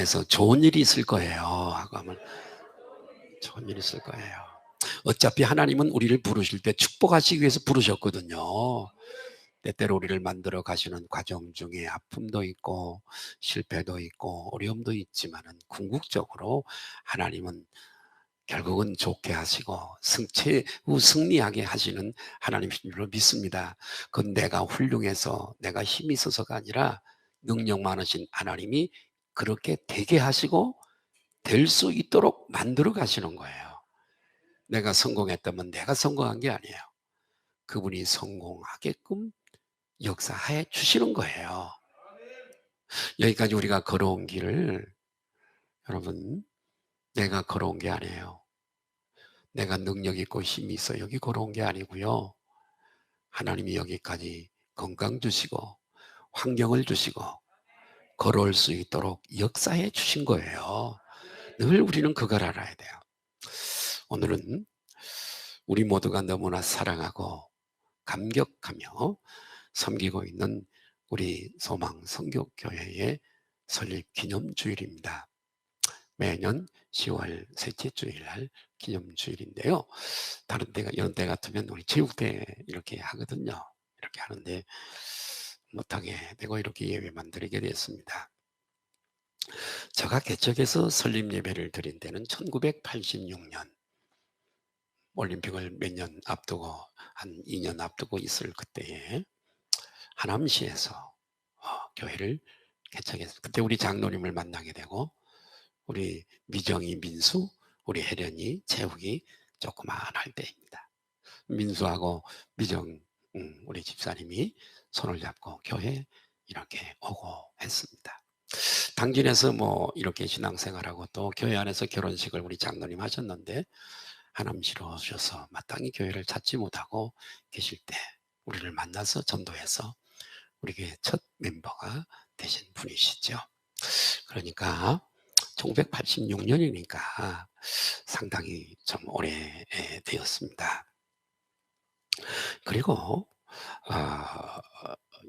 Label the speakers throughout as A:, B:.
A: 안에서 좋은 일이 있을 거예요 하고 하면 좋은 일이 있을 거예요. 어차피 하나님은 우리를 부르실 때 축복하시기 위해서 부르셨거든요. 때때로 우리를 만들어 가시는 과정 중에 아픔도 있고 실패도 있고 어려움도 있지만은 궁극적으로 하나님은 결국은 좋게 하시고 최후 승리하게 하시는 하나님인 줄로 믿습니다. 그건 내가 훌륭해서 내가 힘이 있어서가 아니라 능력 많으신 하나님이 그렇게 되게 하시고 될 수 있도록 만들어 가시는 거예요. 내가 성공했다면 내가 성공한 게 아니에요. 그분이 성공하게끔 역사해 주시는 거예요. 여기까지 우리가 걸어온 길을 여러분 내가 걸어온 게 아니에요. 내가 능력 있고 힘이 있어 여기 걸어온 게 아니고요. 하나님이 여기까지 건강 주시고 환경을 주시고 걸어올 수 있도록 역사해 주신 거예요. 늘 우리는 그걸 알아야 돼요. 오늘은 우리 모두가 너무나 사랑하고 감격하며 섬기고 있는 우리 소망 선교교회의 설립 기념주일입니다. 매년 10월 셋째 주일날 기념주일인데요. 다른 때가 이런 때 같으면 우리 체육대 이렇게 하거든요. 이렇게 하는데 못하게 되고 이렇게 예배만 드리게 됐습니다. 제가 개척해서 설립 예배를 드린 때는 1986년 올림픽을 몇 년 앞두고 한 2년 앞두고 있을 그때에 하남시에서 교회를 개척했어요. 그때 우리 장로님을 만나게 되고 우리 미정이, 민수, 우리 혜련이, 재욱이 조그만할 때입니다. 민수하고 미정 우리 집사님이 손을 잡고 교회 이렇게 오고 했습니다. 당진에서 뭐 이렇게 신앙생활하고 또 교회 안에서 결혼식을 우리 장로님 하셨는데 하남시로 오셔서 마땅히 교회를 찾지 못하고 계실 때 우리를 만나서 전도해서 우리 교회 첫 멤버가 되신 분이시죠. 그러니까 1986년이니까 상당히 좀 오래되었습니다. 그리고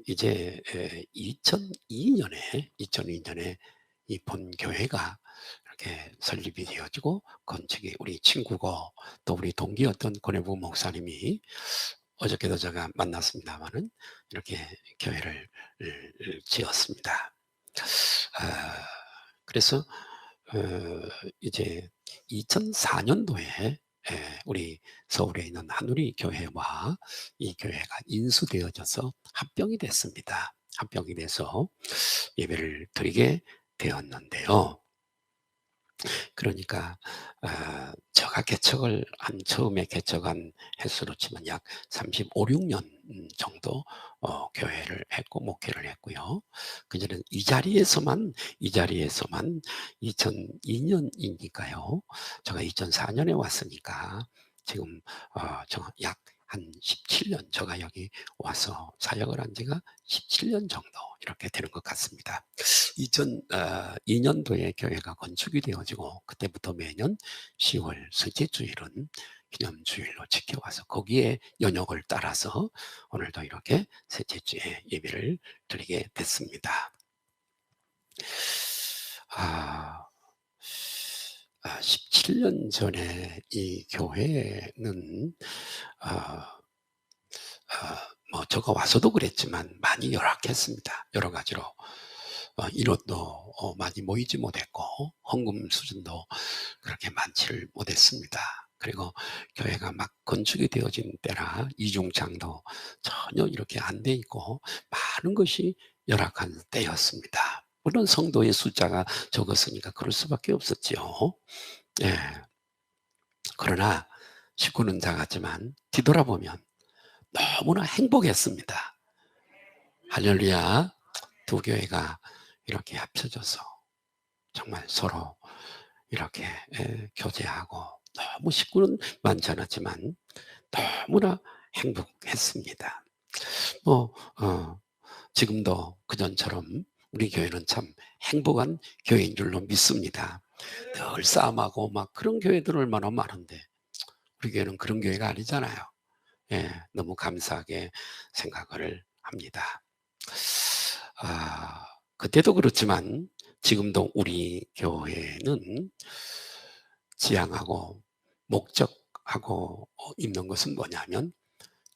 A: 이제 2002년에 이 본교회가 이렇게 설립이 되어지고 건축이 우리 친구고 또 우리 동기였던 권혜부 목사님이 어저께도 제가 만났습니다마는 이렇게 교회를 지었습니다. 그래서 이제 2004년도에 우리 서울에 있는 한우리 교회와 이 교회가 인수되어져서 합병이 됐습니다. 합병이 돼서 예배를 드리게 되었는데요. 그러니까 제가 처음에 개척한 횟수로 치면 약 35, 6년 정도 교회를 했고 목회를 했고요. 그전에는 이 자리에서만 2002년이니까요. 제가 2004년에 왔으니까 지금 약 한 17년 제가 여기 와서 사역을 한 지가 17년 정도 이렇게 되는 것 같습니다. 2002년도에 교회가 건축이 되어지고 그때부터 매년 10월 셋째 주일은 기념주일로 지켜와서 거기에 연역을 따라서 오늘도 이렇게 셋째 주에 예배를 드리게 됐습니다. 17년 전에 이 교회는 뭐 제가 와서도 그랬지만 많이 열악했습니다. 여러 가지로 인원도 많이 모이지 못했고 헌금 수준도 그렇게 많지를 못했습니다. 그리고 교회가 막 건축이 되어진 때라 이중창도 전혀 이렇게 안 돼 있고 많은 것이 열악한 때였습니다. 물론 성도의 숫자가 적었으니까 그럴 수밖에 없었죠. 예. 그러나 식구는 작았지만 뒤돌아보면 너무나 행복했습니다. 할렐루야. 두 교회가 이렇게 합쳐져서 정말 서로 이렇게 교제하고 너무 식구는 많지 않았지만 너무나 행복했습니다. 지금도 그전처럼 우리 교회는 참 행복한 교회인 줄로 믿습니다. 늘 싸움하고 막 그런 교회들 얼마나 많은데 우리 교회는 그런 교회가 아니잖아요. 예, 너무 감사하게 생각을 합니다. 그때도 그렇지만 지금도 우리 교회는 지향하고 목적하고 있는 것은 뭐냐면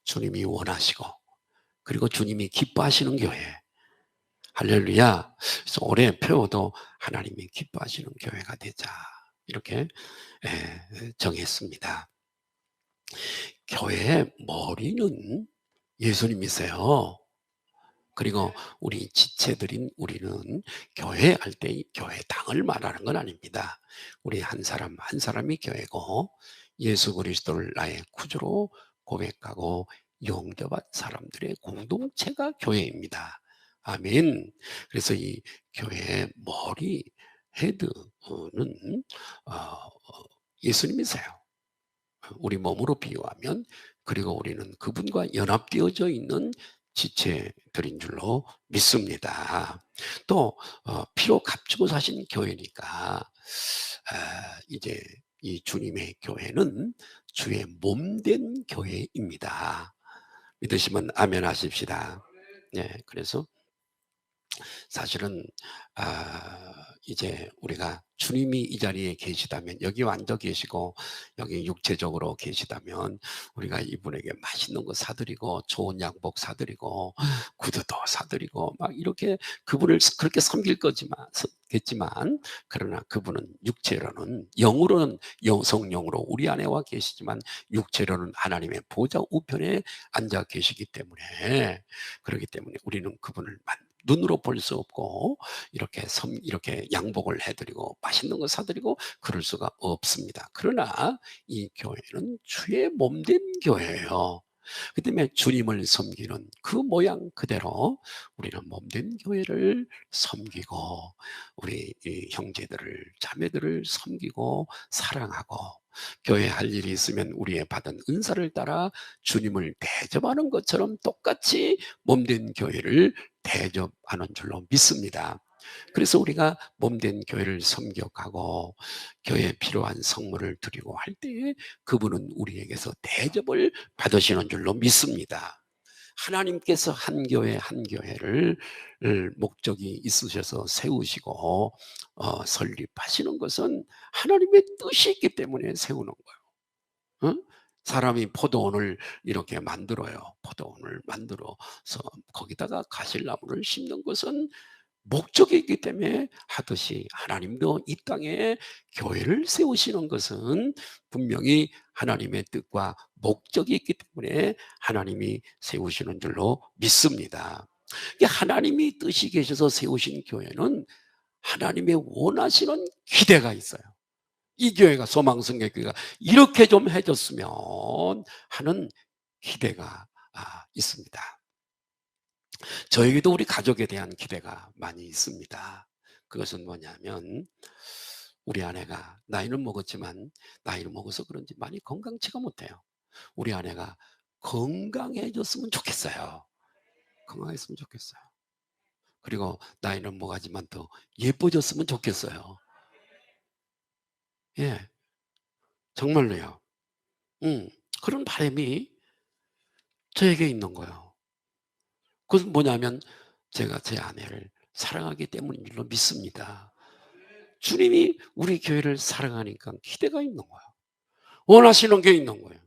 A: 주님이 원하시고 그리고 주님이 기뻐하시는 교회. 할렐루야. 그래서 올해 표어도 하나님이 기뻐하시는 교회가 되자 이렇게 정했습니다. 교회의 머리는 예수님이세요. 그리고 우리 지체들인 우리는 교회할 때 교회당을 말하는 건 아닙니다. 우리 한 사람 한 사람이 교회고 예수 그리스도를 나의 구주로 고백하고 영접한 사람들의 공동체가 교회입니다. 아멘. 그래서 이 교회의 머리 헤드는 예수님이세요. 우리 몸으로 비유하면, 그리고 우리는 그분과 연합되어져 있는 지체들인 줄로 믿습니다. 또 피로 값주고 사신 교회니까 이제 이 주님의 교회는 주의 몸된 교회입니다. 믿으시면 아멘 하십시다. 네, 그래서 사실은 이제 우리가 주님이 이 자리에 계시다면, 여기 앉아 계시고 여기 육체적으로 계시다면 우리가 이분에게 맛있는 거 사드리고 좋은 양복 사드리고 구두도 사드리고 막 이렇게 그분을 그렇게 섬길 겠지만, 그러나 그분은 육체로는, 영으로는 성령으로 우리 안에 와 계시지만 육체로는 하나님의 보좌 우편에 앉아 계시기 때문에, 그렇기 때문에 우리는 그분을 눈으로 볼 수 없고 이렇게 양복을 해드리고 맛있는 거 사드리고 그럴 수가 없습니다. 그러나 이 교회는 주의 몸된 교회예요. 그 때문에 주님을 섬기는 그 모양 그대로 우리는 몸된 교회를 섬기고 우리 이 형제들을 자매들을 섬기고 사랑하고, 교회 할 일이 있으면 우리의 받은 은사를 따라 주님을 대접하는 것처럼 똑같이 몸된 교회를 대접하는 줄로 믿습니다. 그래서 우리가 몸된 교회를 섬격하고 교회에 필요한 성물을 드리고 할 때에 그분은 우리에게서 대접을 받으시는 줄로 믿습니다. 하나님께서 한 교회 한 교회를 목적이 있으셔서 세우시고 설립하시는 것은 하나님의 뜻이 있기 때문에 세우는 거예요. 어? 사람이 포도원을 이렇게 만들어요. 포도원을 만들어서 거기다가 가실나무를 심는 것은 목적이 있기 때문에 하듯이, 하나님도 이 땅에 교회를 세우시는 것은 분명히 하나님의 뜻과 목적이 있기 때문에 하나님이 세우시는 줄로 믿습니다. 하나님이 뜻이 계셔서 세우신 교회는 하나님의 원하시는 기대가 있어요. 이 교회가, 소망성교회가 이렇게 좀 해줬으면 하는 기대가 있습니다. 저에게도 우리 가족에 대한 기대가 많이 있습니다. 그것은 뭐냐면, 우리 아내가 나이는 먹었지만 나이를 먹어서 그런지 많이 건강치가 못해요. 우리 아내가 건강해졌으면 좋겠어요. 건강했으면 좋겠어요. 그리고 나이는 먹었지만 더 예뻐졌으면 좋겠어요. 예, 정말로요. 그런 바람이 저에게 있는 거예요. 그것은 뭐냐면 제가 제 아내를 사랑하기 때문인 줄로 믿습니다. 주님이 우리 교회를 사랑하니까 기대가 있는 거예요. 원하시는 게 있는 거예요.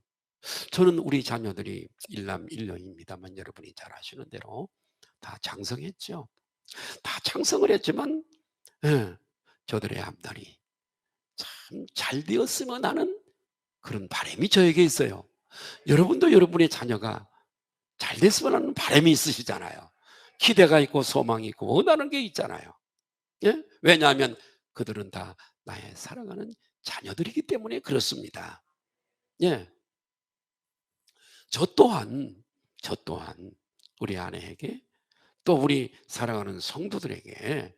A: 저는 우리 자녀들이 일남 일녀입니다만 여러분이 잘 아시는 대로 다 장성했죠. 다 장성을 했지만 저들의 앞날이 참 잘 되었으면 하는 그런 바람이 저에게 있어요. 여러분도 여러분의 자녀가 잘 됐으면 하는 바람이 있으시잖아요. 기대가 있고 소망이 있고 원하는 게 있잖아요. 예? 왜냐하면 그들은 다 나의 사랑하는 자녀들이기 때문에 그렇습니다. 예. 저 또한 우리 아내에게, 또 우리 사랑하는 성도들에게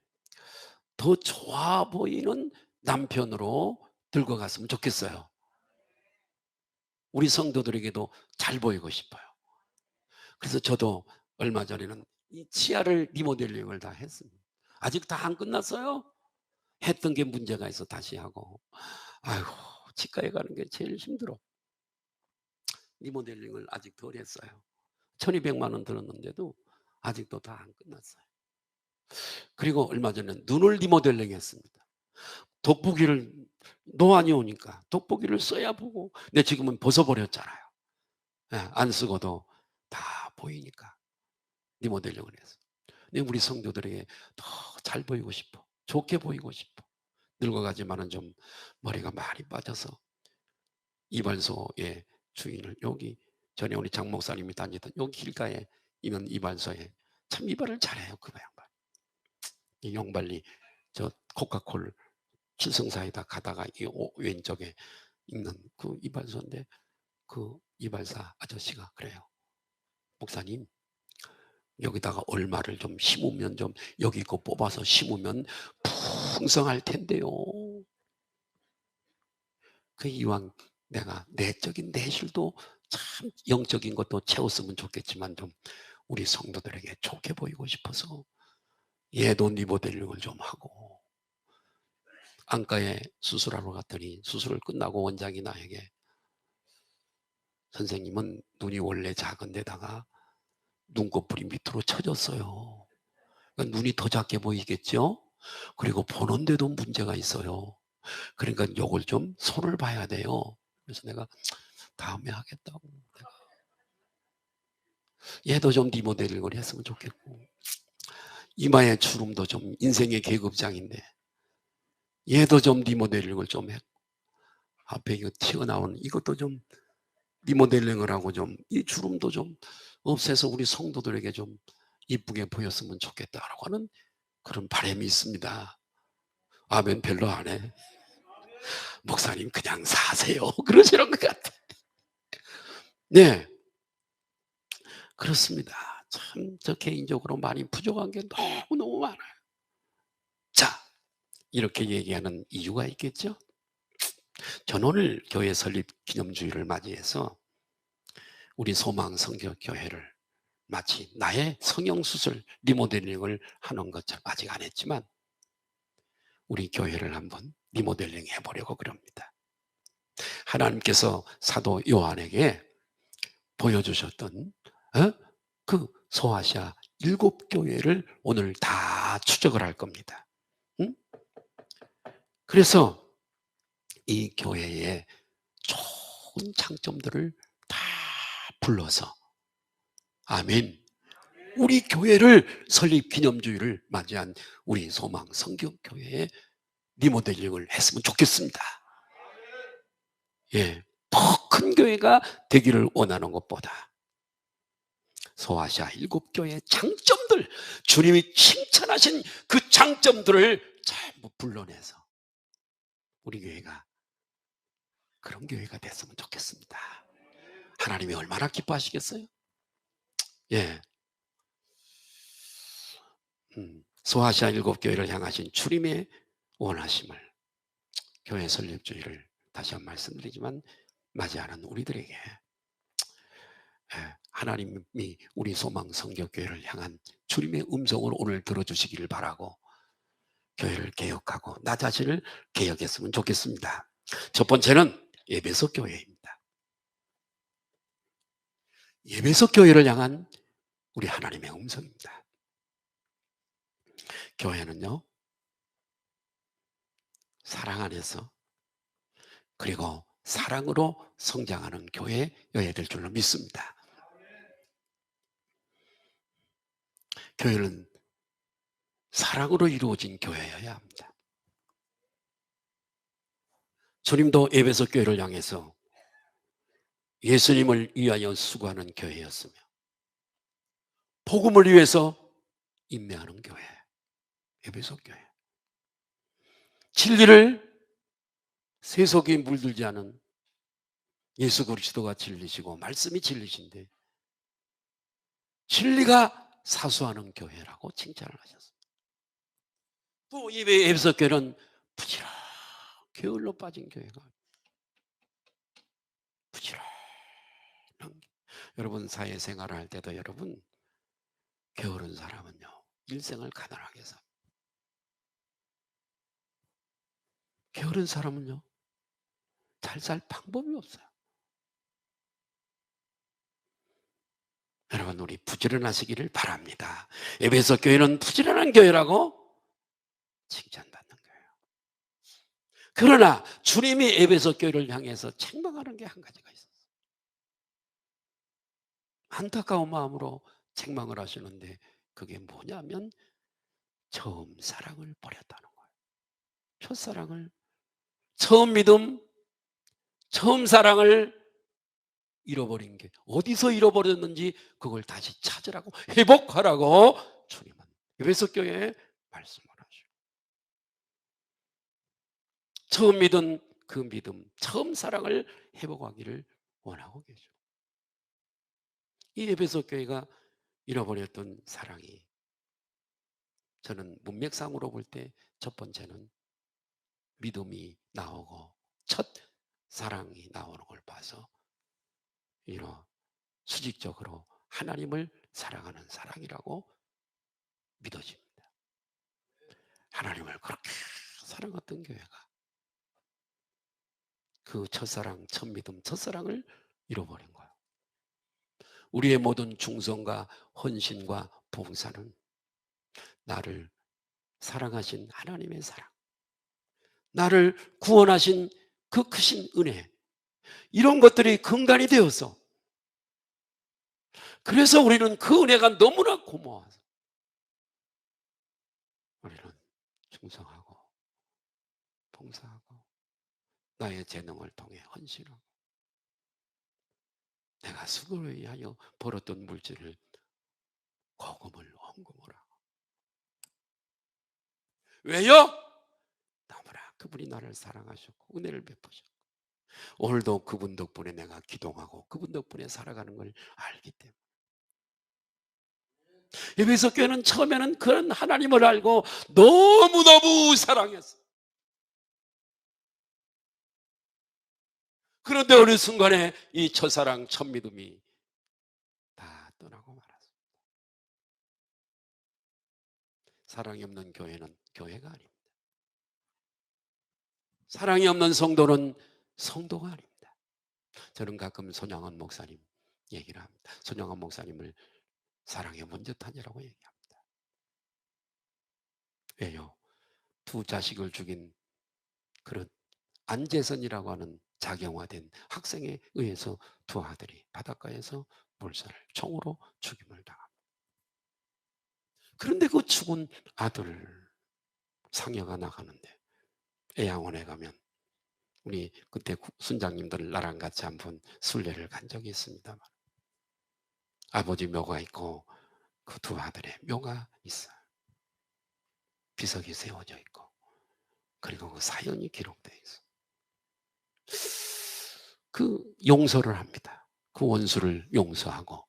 A: 더 좋아 보이는 남편으로 들고 갔으면 좋겠어요. 우리 성도들에게도 잘 보이고 싶어요. 그래서 저도 얼마 전에는 이 치아를 리모델링을 다 했습니다. 아직 다 안 끝났어요. 했던 게 문제가 있어 다시 하고. 아이고, 치과에 가는 게 제일 힘들어. 리모델링을 아직 덜 했어요. 1200만 원 들었는데도 아직도 다 안 끝났어요. 그리고 얼마 전에 눈을 리모델링 했습니다. 돋보기를 노안이 오니까 돋보기를 써야 보고, 근데 지금은 벗어버렸잖아요. 예, 안 쓰고도 다 보이니까 리모델링을 했어. 근데 우리 성도들에게 더 잘 보이고 싶어. 좋게 보이고 싶어. 늙어가지만은 좀 머리가 많이 빠져서 이발소의 주인을, 여기 전에 우리 장 목사님이 다니던 여기 길가에 있는 이발소에 참 이발을 잘해요. 그 양반. 이 영발리 저 코카콜 칠성사에다 가다가 이 왼쪽에 있는 그 이발소인데, 그 이발사 아저씨가 그래요. 목사님, 여기다가 얼마를 좀 심으면, 좀 여기 거 뽑아서 심으면 풍성할 텐데요. 그 이왕 내가 내적인 내실도 참 영적인 것도 채웠으면 좋겠지만 좀 우리 성도들에게 좋게 보이고 싶어서 얘도 리모델링을 좀 하고, 안과에 수술하러 갔더니 수술을 끝나고 원장이 나에게, 선생님은 눈이 원래 작은 데다가 눈꺼풀이 밑으로 처졌어요. 그러니까 눈이 더 작게 보이겠죠? 그리고 보는데도 문제가 있어요. 그러니까 요걸 좀 손을 봐야 돼요. 그래서 내가 다음에 하겠다고. 얘도 좀 리모델링을 했으면 좋겠고, 이마에 주름도 좀 인생의 계급장인데 얘도 좀 리모델링을 좀 했고, 앞에 이거 튀어나온 이것도 좀 리모델링을 하고 좀 이 주름도 좀 없애서 우리 성도들에게 좀 이쁘게 보였으면 좋겠다라고 하는 그런 바람이 있습니다. 아멘 별로 안 해. 목사님 그냥 사세요. 그러시는 것 같아. 네, 그렇습니다. 참 저 개인적으로 많이 부족한 게 너무너무 많아요. 자, 이렇게 얘기하는 이유가 있겠죠? 전 오늘 교회 설립 기념주일을 맞이해서 우리 소망 성결교회를 마치 나의 성형수술 리모델링을 하는 것처럼, 아직 안 했지만 우리 교회를 한번 리모델링 해보려고 그럽니다. 하나님께서 사도 요한에게 보여주셨던 그 소아시아 7교회를 오늘 다 추적을 할 겁니다. 응? 그래서 이 교회의 좋은 장점들을 다 불러서, 아멘, 우리 교회를 설립 기념주일을 맞이한 우리 소망 성경교회에 리모델링을 했으면 좋겠습니다. 예, 더 큰 교회가 되기를 원하는 것보다 소아시아 7교회의 장점들, 주님이 칭찬하신 그 장점들을 전부 불러내서 우리 교회가 그런 교회가 됐으면 좋겠습니다. 하나님이 얼마나 기뻐하시겠어요? 예, 소아시아 7교회를 향하신 주님의 원하심을 교회 설립주의를 다시 한 번 말씀드리지만 맞이하는 우리들에게 하나님이 우리 소망 성교교회를 향한 주님의 음성을 오늘 들어주시기를 바라고 교회를 개혁하고 나 자신을 개혁했으면 좋겠습니다. 첫 번째는 예배석 교회입니다. 예배석 교회를 향한 우리 하나님의 음성입니다. 교회는요, 사랑 안에서 그리고 사랑으로 성장하는 교회여야 될 줄로 믿습니다. 교회는 사랑으로 이루어진 교회여야 합니다. 주님도 예배석 교회를 향해서 예수님을 위하여 수고하는 교회였으며 복음을 위해서 인내하는 교회, 예배석 교회. 진리를 세속에 물들지 않은 예수 그리스도가 진리시고 말씀이 진리신데 진리가 사수하는 교회라고 칭찬을 하셨습니다. 또 예배석 교회는 부지런히 게을러 빠진 교회가, 부지런한, 여러분 사회생활을 할 때도 여러분 게으른 사람은요 일생을 가난하게 삽니다. 게으른 사람은요 잘 살 방법이 없어요. 여러분 여러분, 우리 부지런하시기를 바랍니다. 에베소 교회는 부지런한 교회라고 칭찬받는 거예요. 그러나 주님이 에베소 교회를 향해서 책망하는 게 한 가지가 있었어요. 안타까운 마음으로 책망을 하시는데 그게 뭐냐면 처음 사랑을 버렸다는 거예요. 첫사랑을, 처음 믿음, 처음 사랑을 잃어버린 게, 어디서 잃어버렸는지 그걸 다시 찾으라고, 회복하라고 주님은 에베소 교회에 말씀을 하시고, 처음 믿은 그 믿음, 처음 사랑을 회복하기를 원하고 계죠. 이 에베소 교회가 잃어버렸던 사랑이, 저는 문맥상으로 볼 때 첫 번째는 믿음이 나오고 첫 사랑이 나오는 걸 봐서 이런 수직적으로 하나님을 사랑하는 사랑이라고 믿어집니다. 하나님을 그렇게 사랑했던 교회가 그 첫사랑, 첫 믿음, 첫사랑을 잃어버린 거예요. 우리의 모든 충성과 헌신과 봉사는 나를 사랑하신 하나님의 사랑, 나를 구원하신 그 크신 은혜, 이런 것들이 근간이 되어서, 그래서 우리는 그 은혜가 너무나 고마워서 우리는 충성하고 봉사하고 나의 재능을 통해 헌신하고 내가 수고를 위하여 벌었던 물질을 거금을 헌금을 하고. 왜요? 너무나 그분이 나를 사랑하셨고 은혜를 베푸셨고, 오늘도 그분 덕분에 내가 기도하고 그분 덕분에 살아가는 걸 알기 때문에. 에베소 교회는 처음에는 그런 하나님을 알고 너무너무 사랑했어. 그런데 어느 순간에 이 첫사랑, 첫믿음이 다 떠나고 말았어. 사랑이 없는 교회는 교회가 아닙니다. 사랑이 없는 성도는 성도가 아닙니다. 저는 가끔 손양원 목사님 얘기를 합니다. 손양원 목사님을 사랑의 원젓한이라고 얘기합니다. 왜요? 두 자식을 죽인 그런 안재선이라고 하는 작용화된 학생에 의해서 두 아들이 바닷가에서 물살을 총으로 죽임을 당합니다. 그런데 그 죽은 아들 상여가 나가는데, 애양원에 가면 우리 그때 순장님들 나랑 같이 한번 순례를 간 적이 있습니다만, 아버지 묘가 있고 그 두 아들의 묘가 있어요. 비석이 세워져 있고, 그리고 그 사연이 기록되어 있어. 그 용서를 합니다. 그 원수를 용서하고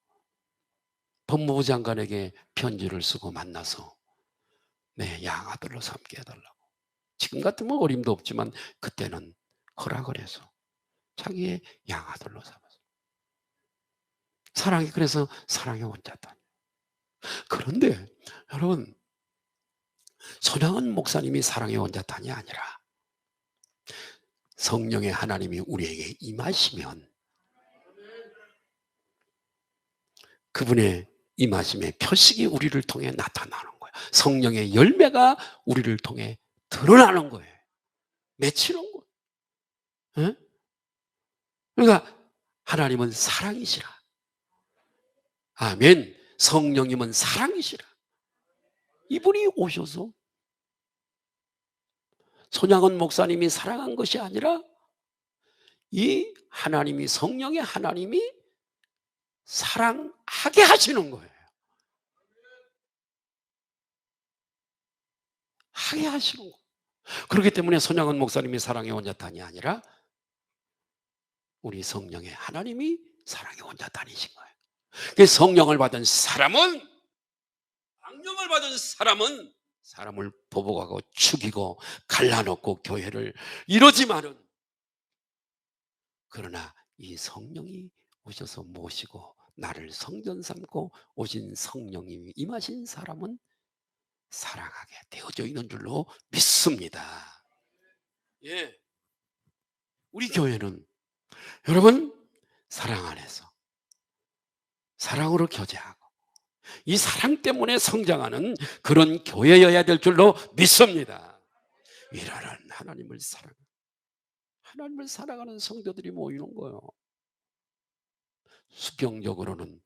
A: 법무부 장관에게 편지를 쓰고 만나서 내 양아들로 삼게 해달라고. 지금 같으면 어림도 없지만 그때는 허락을 해서 자기의 양아들로 삼았어요. 사랑이, 그래서 사랑의 원자탄. 그런데 여러분, 손양원 목사님이 사랑의 원자탄이 아니라 성령의 하나님이 우리에게 임하시면 그분의 임하심의 표식이 우리를 통해 나타나는 거예요. 성령의 열매가 우리를 통해 드러나는 거예요. 맺히는 거예요. 네? 그러니까 하나님은 사랑이시라. 아멘. 성령님은 사랑이시라. 이분이 오셔서 손양원 목사님이 사랑한 것이 아니라 이 하나님이, 성령의 하나님이 사랑하게 하시는 거예요. 하게 하시는 거예요. 그렇기 때문에 손양원 목사님이 사랑의 원자탄이 아니라 우리 성령의 하나님이 사랑의 원자탄이신 거예요. 그래서 성령을 받은 사람은, 성령을 받은 사람은 사람을 보복하고 죽이고 갈라놓고 교회를 이러지만은, 그러나 이 성령이 오셔서 모시고 나를 성전 삼고 오신 성령님이 임하신 사람은 사랑하게 되어져 있는 줄로 믿습니다. 예. 우리 교회는 여러분 사랑 안에서 사랑으로 교제하고 이 사랑 때문에 성장하는 그런 교회여야 될 줄로 믿습니다. 이러한 하나님을 사랑하는 성도들이 모이는 거예요. 수평적으로는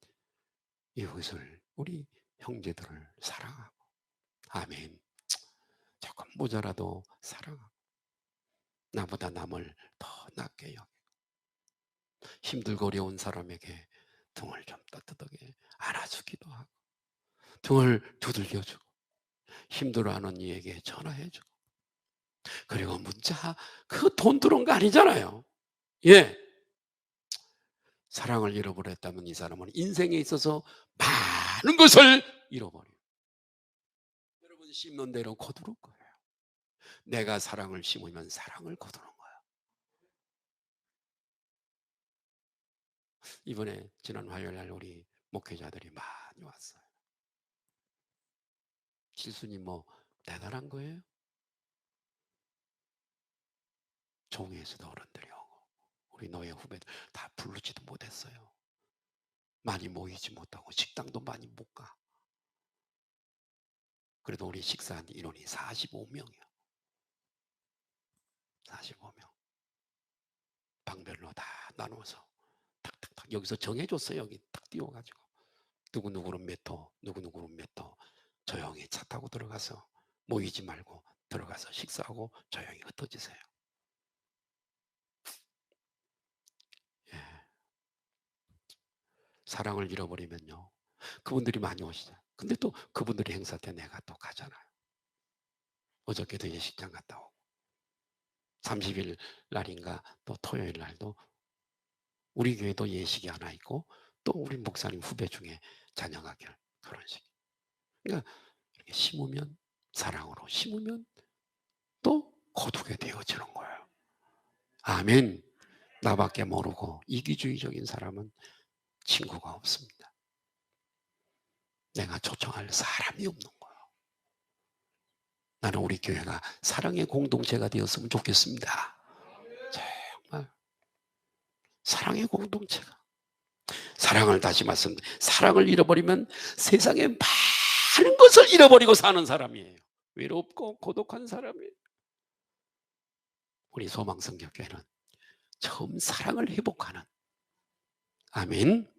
A: 이것을 우리 형제들을 사랑하고, 아멘. 조금 모자라도 사랑하고, 나보다 남을 더 낫게 여기고, 힘들고 어려운 사람에게 등을 좀 따뜻하게 안아주기도 하고, 등을 두들겨주고, 힘들어하는 이에게 전화해주고, 그리고 문자, 그 돈 들어온 거 아니잖아요. 예. 사랑을 잃어버렸다면 이 사람은 인생에 있어서 많은 것을 잃어버려요. 여러분 심는 대로 거두를 거예요. 내가 사랑을 심으면 사랑을 거두는 거예요. 이번에 지난 화요일 날 우리 목회자들이 많이 왔어요. 실수님 뭐 대단한 거예요? 종회에서도 어른들이 오고 우리 노예 후배들 다 부르지도 못했어요. 많이 모이지 못하고 식당도 많이 못 가. 그래도 우리 식사한 인원이 45명이요. 45명. 방별로 다 나눠서 탁탁탁 여기서 정해줬어요. 여기 딱 띄워가지고 누구누구는 몇 호, 누구누구는 몇 호. 조용히 차 타고 들어가서 모이지 말고 들어가서 식사하고 조용히 흩어지세요. 예. 사랑을 잃어버리면요, 그분들이 많이 오시죠. 근데 또 그분들이 행사 때 내가 또 가잖아요. 어저께도 예식장 갔다 오고 30일 날인가 또 토요일 날도 우리 교회도 예식이 하나 있고 또 우리 목사님 후배 중에 자녀가 결혼식. 그러니까 이렇게 심으면, 사랑으로 심으면 또 거두게 되어지는 거예요. 아멘. 나밖에 모르고 이기주의적인 사람은 친구가 없습니다. 내가 초청할 사람이 없는 거예요. 나는 우리 교회가 사랑의 공동체가 되었으면 좋겠습니다. 정말 사랑의 공동체가. 사랑을 다시 말씀드립니다. 사랑을 잃어버리면 세상에 많은 것을 잃어버리고 사는 사람이에요. 외롭고 고독한 사람이에요. 우리 소망성교회는 처음 사랑을 회복하는, 아멘.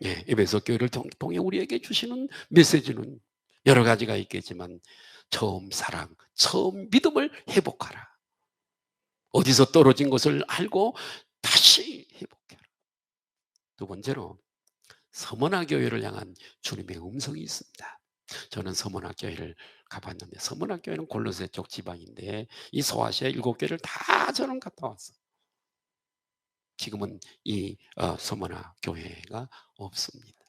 A: 예, 에베소 교회를 통해 우리에게 주시는 메시지는 여러 가지가 있겠지만 처음 사랑, 처음 믿음을 회복하라. 어디서 떨어진 것을 알고 다시 회복해라. 두 번째로 서머나 교회를 향한 주님의 음성이 있습니다. 저는 서머나 교회를 가봤는데, 서머나 교회는 골로새 쪽 지방인데 이 소아시아 7개를 다 저는 갔다 왔어요. 지금은 이 서머나 교회가 없습니다.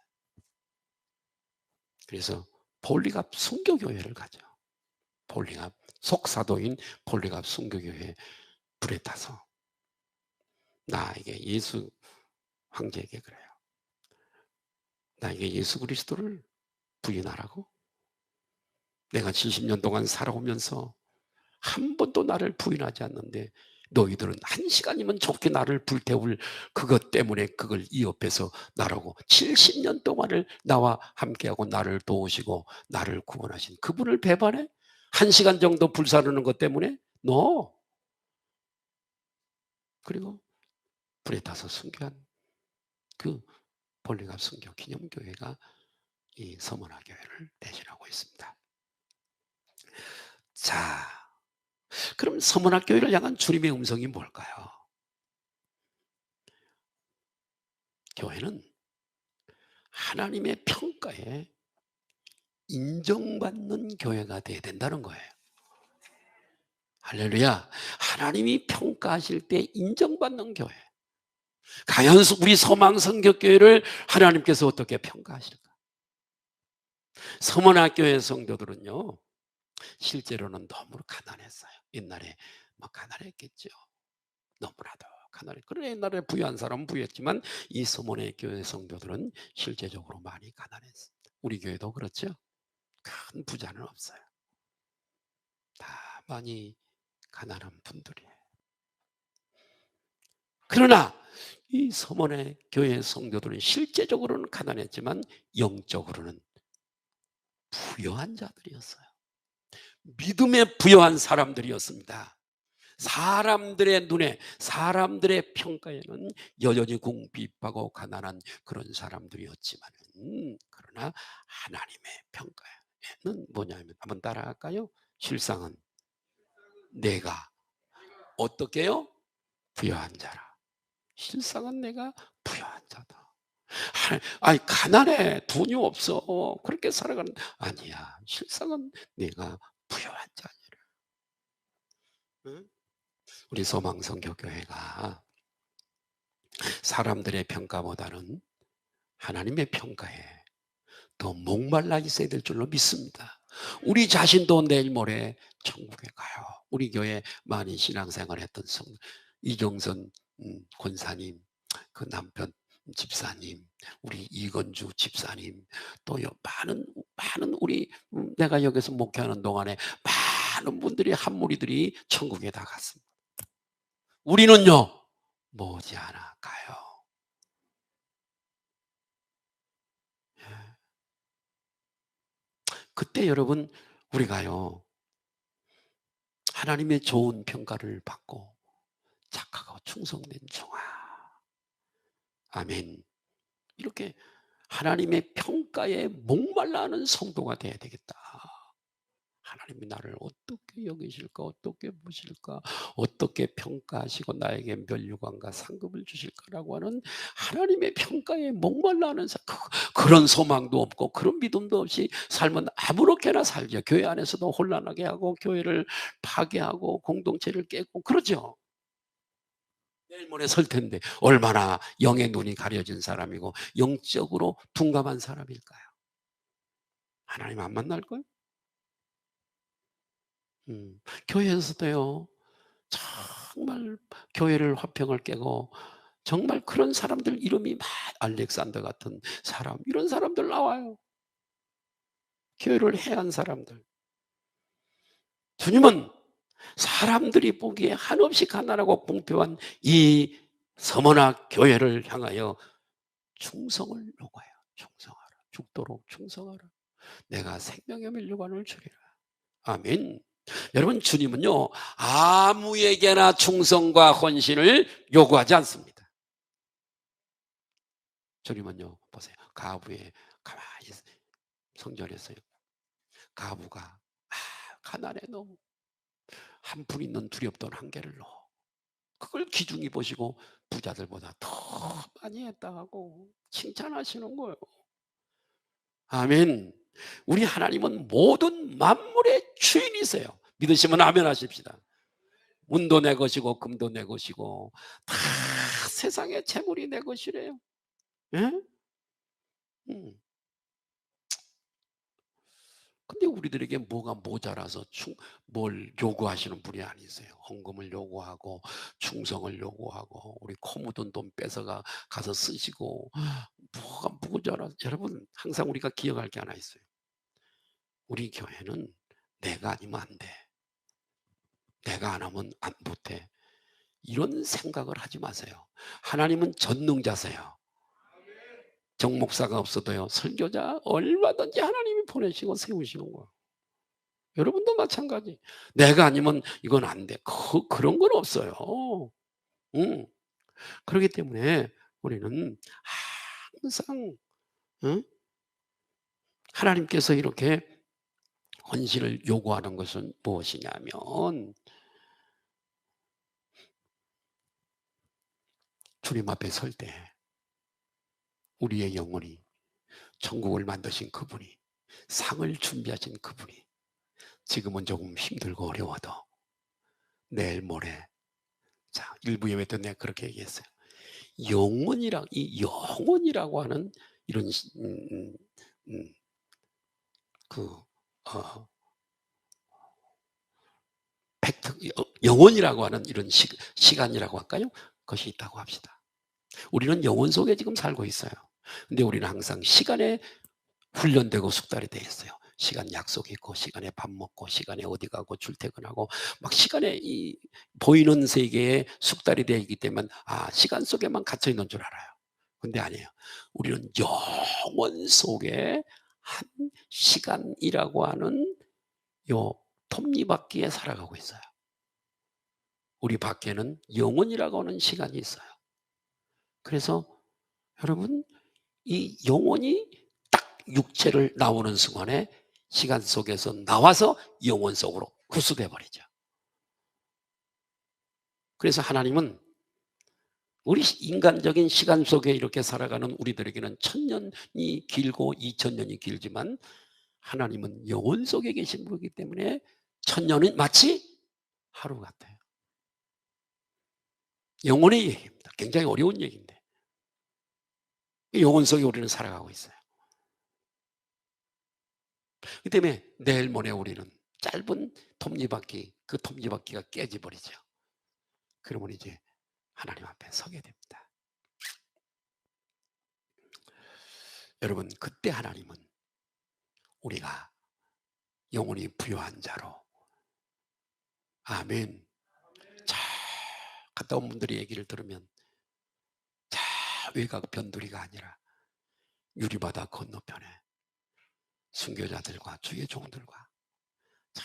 A: 그래서 폴리갑 순교교회를 가죠. 폴리갑, 속사도인 폴리갑 순교교회 불에 타서 나에게 예수 황제에게 그래요. 나에게 예수 그리스도를 부인하라고? 내가 70년 동안 살아오면서 한 번도 나를 부인하지 않는데 너희들은 1시간이면 좋게 나를 불태울 그것 때문에 그걸 이 옆에서 나라고 70년 동안을 나와 함께하고 나를 도우시고 나를 구원하신 그분을 배반해? 1시간 정도 불사르는 것 때문에? No. 그리고 불에 타서 순교한 그 폴리갑 순교 기념교회가 이 서머나 교회를 대신하고 있습니다. 자, 그럼 서머나 교회를 향한 주님의 음성이 뭘까요? 교회는 하나님의 평가에 인정받는 교회가 돼야 된다는 거예요. 할렐루야. 하나님이 평가하실 때 인정받는 교회. 과연 우리 소망성교교회를 하나님께서 어떻게 평가하실까? 서문학교의 성도들은요, 실제로는 너무 가난했어요. 옛날에 뭐 가난했겠죠. 너무나도 가난해. 그래 옛날에 부유한 사람은 부유했지만 이 서문의 교회 성도들은 실제적으로 많이 가난했습니다. 우리 교회도 그렇죠. 큰 부자는 없어요. 다 많이 가난한 분들이에요. 그러나 이 서문의 교회 성도들은 실제적으로는 가난했지만 영적으로는 부여한 자들이었어요. 믿음에 부여한 사람들이었습니다. 사람들의 눈에, 사람들의 평가에는 여전히 궁핍하고 가난한 그런 사람들이었지만은, 그러나 하나님의 평가에는 뭐냐면, 한번 따라할까요? 실상은 내가 어떻게 요? 부여한 자라. 실상은 내가 부여한 자다. 아니, 가난해, 돈이 없어, 그렇게 살아가는, 아니야, 실상은 내가 부여한 자니라. 응? 우리 소망성교교회가 사람들의 평가보다는 하나님의 평가에 더 목말라 있어야 될 줄로 믿습니다. 우리 자신도 내일 모레 천국에 가요. 우리 교회 많이 신앙생활 했던 이경선 권사님, 그 남편 집사님, 우리 이건주 집사님, 또 많은 우리 내가 여기서 목회하는 동안에 많은 분들이, 한 무리들이 천국에 다 갔습니다. 우리는요, 머지않아 가요. 그때 여러분, 우리가요, 하나님의 좋은 평가를 받고 착하고 충성된 종아, 아멘, 이렇게 하나님의 평가에 목말라 하는 성도가 돼야 되겠다. 하나님이 나를 어떻게 여기실까, 어떻게 보실까, 어떻게 평가하시고 나에게 면류관과 상급을 주실까라고 하는 하나님의 평가에 목말라 하는 그런 소망도 없고 그런 믿음도 없이 살면 아무렇게나 살죠. 교회 안에서도 혼란하게 하고 교회를 파괴하고 공동체를 깨고 그러죠. 내일 모레 설 텐데 얼마나 영의 눈이 가려진 사람이고 영적으로 둔감한 사람일까요? 하나님 안 만날 거예요? 교회에서도요, 정말 교회를 화평을 깨고 정말 그런 사람들 이름이 알렉산더 같은 사람, 이런 사람들 나와요. 교회를 해한 사람들. 주님은 사람들이 보기에 한없이 가난하고 공평한 이 서머나 교회를 향하여 충성을 요구해요. 충성하라. 죽도록 충성하라. 내가 생명의 면류관을 주리라. 아멘. 여러분, 주님은요, 아무에게나 충성과 헌신을 요구하지 않습니다. 주님은요, 보세요. 가부에 가만히 성전했어요. 가부가 가난해 너무 한 푼 있는 두렵던 한계를 넣어. 그걸 기중히 보시고 부자들보다 더 많이 했다 하고 칭찬하시는 거예요. 아멘. 우리 하나님은 모든 만물의 주인이세요. 믿으시면 아멘 하십시다. 운도 내 것이고 금도 내 것이고 다 세상의 재물이 내 것이래요. 예? 근데 우리들에게 뭐가 모자라서 뭘 요구하시는 분이 아니세요. 헌금을 요구하고 충성을 요구하고 우리 코 묻은 돈 뺏어가 가서 쓰시고 뭐가 모자라. 여러분, 항상 우리가 기억할 게 하나 있어요. 우리 교회는 내가 아니면 안 돼. 내가 안 하면 못해. 이런 생각을 하지 마세요. 하나님은 전능자세요. 정목사가 없어도요, 설교자 얼마든지 하나님이 보내시고 세우시는 거예요. 여러분도 마찬가지. 내가 아니면 이건 안 돼. 그런 건 없어요. 그렇기 때문에 우리는 항상 하나님께서 이렇게 헌신을 요구하는 것은 무엇이냐면, 주님 앞에 설 때 우리의 영혼이, 천국을 만드신 그분이, 상을 준비하신 그분이 지금은 조금 힘들고 어려워도 내일 모레, 자, 일부 예배 때 내가 그렇게 얘기했어요. 이 영혼이라고 하는 이런 그 팩트, 영혼이라고 하는 이런 시간이라고 할까요? 그것이 있다고 합시다. 우리는 영혼 속에 지금 살고 있어요. 근데 우리는 항상 시간에 훈련되고 숙달이 되어 있어요. 시간 약속이 있고, 시간에 밥 먹고, 시간에 어디 가고, 출퇴근하고, 막 시간에 이 보이는 세계에 숙달이 되어 있기 때문에 시간 속에만 갇혀 있는 줄 알아요. 근데 아니에요. 우리는 영원 속에 한 시간이라고 하는 요 톱니바퀴에 살아가고 있어요. 우리 밖에는 영혼이라고 하는 시간이 있어요. 그래서 여러분, 이 영혼이 딱 육체를 나오는 순간에 시간 속에서 나와서 영혼 속으로 흡수돼 버리죠. 그래서 하나님은 우리 인간적인 시간 속에 이렇게 살아가는 우리들에게는 1000년이 길고 2000년이 길지만 하나님은 영혼 속에 계신 분이기 때문에 1000년은 마치 하루 같아요. 영혼의 얘기입니다. 굉장히 어려운 얘기인데 영혼 속에 우리는 살아가고 있어요. 그 때문에 내일 모레 우리는 짧은 톱니바퀴, 그 톱니바퀴가 깨져버리죠. 그러면 이제 하나님 앞에 서게 됩니다. 여러분, 그때 하나님은 우리가 영혼이 부요한 자로, 아멘, 자 갔다 온 분들이 얘기를 들으면 자 외곽 변두리가 아니라 유리바다 건너편에 순교자들과 주의 종들과 참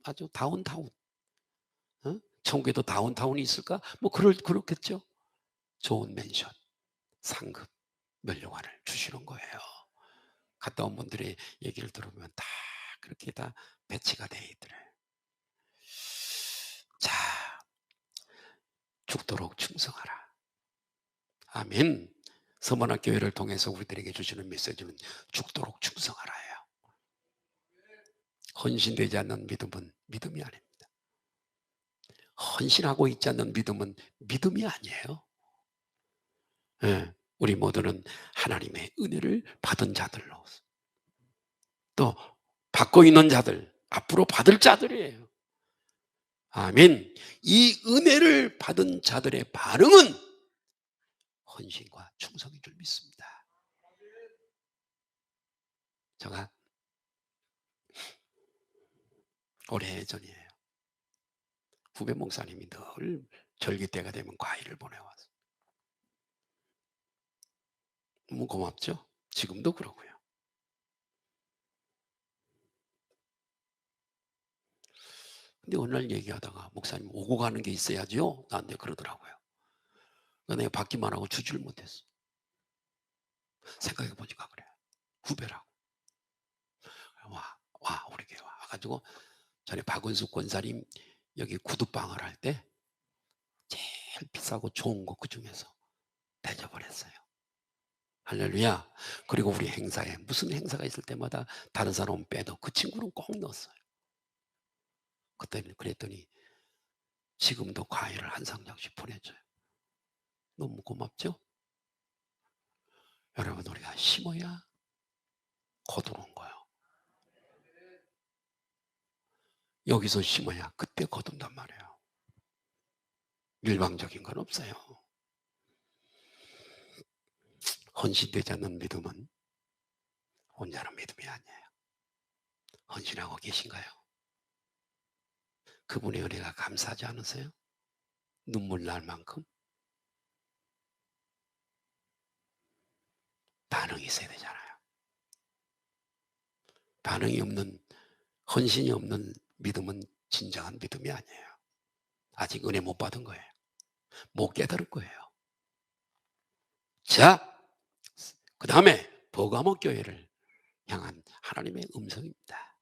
A: 아주 다운타운, 천국에도 다운타운이 있을까? 뭐 그렇겠죠. 좋은 맨션, 상급, 면류관을 주시는 거예요. 갔다 온 분들의 얘기를 들으면 다 그렇게 다 배치가 돼 있더래. 자, 죽도록 충성하라. 아멘. 서머나 교회를 통해서 우리들에게 주시는 메시지는 죽도록 충성하라예요. 헌신되지 않는 믿음은 믿음이 아닙니다. 헌신하고 있지 않는 믿음은 믿음이 아니에요. 네, 우리 모두는 하나님의 은혜를 받은 자들로, 또 받고 있는 자들, 앞으로 받을 자들이에요. 아멘. 이 은혜를 받은 자들의 반응은 헌신과 충성인 줄 믿습니다. 제가 오래전이에요. 후배 목사님이 늘 절기 때가 되면 과일을 보내왔어요. 너무 고맙죠? 지금도 그러고요. 근데 어느 날 얘기하다가 목사님 오고 가는 게 있어야죠? 나한테 그러더라고요. 내가 받기만 하고 주지를 못했어. 생각해 보니까 그래. 후배라고. 와, 우리 교회 와가지고 전에 박은숙 권사님 여기 구두방을 할 때 제일 비싸고 좋은 거 그 중에서 대접을 했어요. 할렐루야. 그리고 우리 행사에 무슨 행사가 있을 때마다 다른 사람은 빼도 그 친구는 꼭 넣었어요. 그랬더니 지금도 과일을 한 상장씩 보내줘요. 너무 고맙죠? 여러분, 우리가 심어야 거두는 거예요. 여기서 심어야 그때 거둔단 말이에요. 일방적인 건 없어요. 헌신되지 않는 믿음은 온전한 믿음이 아니에요. 헌신하고 계신가요? 그분의 은혜가 감사하지 않으세요? 눈물 날 만큼 반응이 있어야 되잖아요. 반응이 없는, 헌신이 없는 믿음은 진정한 믿음이 아니에요. 아직 은혜 못 받은 거예요. 못 깨달은 거예요. 자, 그 다음에 버가모 교회를 향한 하나님의 음성입니다.